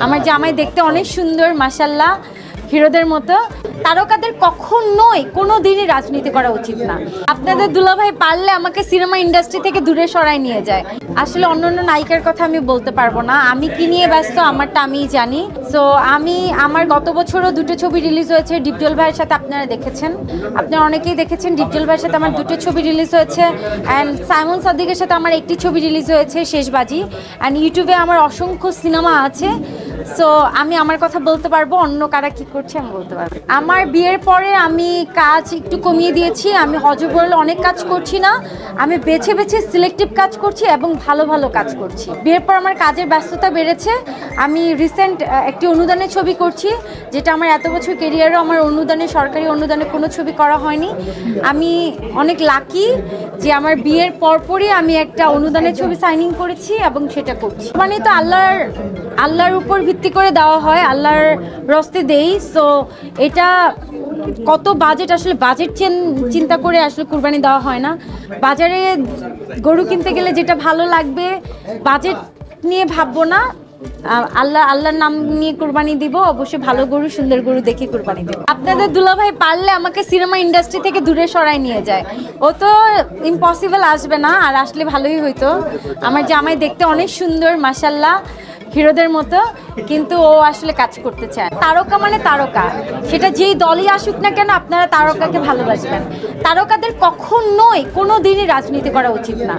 আমার জামাই দেখতে অনেক সুন্দর মাশাআল্লাহ, হিরোদের মতো। তারকাদের কখনোই কোনো দিনই রাজনীতি করা উচিত না। আপনাদের দুলাভাই পারলে আমাকে সিনেমা ইন্ডাস্ট্রি থেকে দূরে সরাই নিয়ে যায়। আসলে অন্যান্য নায়িকার কথা আমি বলতে পারবো না, আমি কি নিয়ে ব্যস্ত আমারটা আমিই জানি। সো আমার গত বছরও দুটো ছবি রিলিজ হয়েছে ডিপজল ভাইয়ের সাথে, আপনারা দেখেছেন, আপনারা অনেকেই দেখেছেন। ডিপজল ভাইয়ের সাথে আমার দুটো ছবি রিলিজ হয়েছে, অ্যান্ড সাইমন সাদিকের সাথে আমার একটি ছবি রিলিজ হয়েছে শেষবাজি, অ্যান্ড ইউটিউবে আমার অসংখ্য সিনেমা আছে। সো আমি আমার কথা বলতে পারবো, অন্য কারা কি করছে আমি বলতে পারবো। আমার বিয়ের পরে আমি কাজ একটু কমিয়ে দিয়েছি, আমি হজবরল অনেক কাজ করছি না, আমি বেছে বেছে সিলেক্টিভ কাজ করছি এবং ভালো ভালো কাজ করছি। বিয়ের পর আমার কাজের ব্যস্ততা বেড়েছে। আমি রিসেন্ট একটি অনুদানের ছবি করছি, যেটা আমার এত বছর কেরিয়ারও আমার অনুদানে, সরকারি অনুদানে কোনো ছবি করা হয়নি। আমি অনেক লাকি যে আমার বিয়ের পরপরই আমি একটা অনুদানের ছবি সাইনিং করেছি এবং সেটা করছি। মানে তো আল্লাহর উপর ভিত্তি করে দেওয়া হয়, আল্লাহর রস্তে দেই। সো এটা কত বাজেট, আসলে বাজেট চিন্তা করে আসলে কুরবানি দেওয়া হয় না। বাজারে গরু কিনতে গেলে যেটা ভালো লাগবে বাজেট নিয়ে ভাববো না, আল্লাহর নাম নিয়ে কুরবানি দিব। অবশ্যই ভালো গরু, সুন্দর গরু দেখে কুরবানি দিব। আপনাদের দুলাভাই পারলে আমাকে সিনেমা ইন্ডাস্ট্রি থেকে দূরে সরাই নিয়ে যায়। ও তো ইম্পসিবল আসবে না, আর আসলে ভালোই হইতো। আমার জামাই দেখতে অনেক সুন্দর মাশাআল্লাহ, হিরোদের মতো, কিন্তু ও আসলে কাজ করতে চায়। তারকা মানে তারকা, সেটা যেই দলই আসুক না কেন আপনারা তারকাকে ভালোবাসবেন। তারকাদের কখনোই কোনো দিনই রাজনীতি করা উচিত না।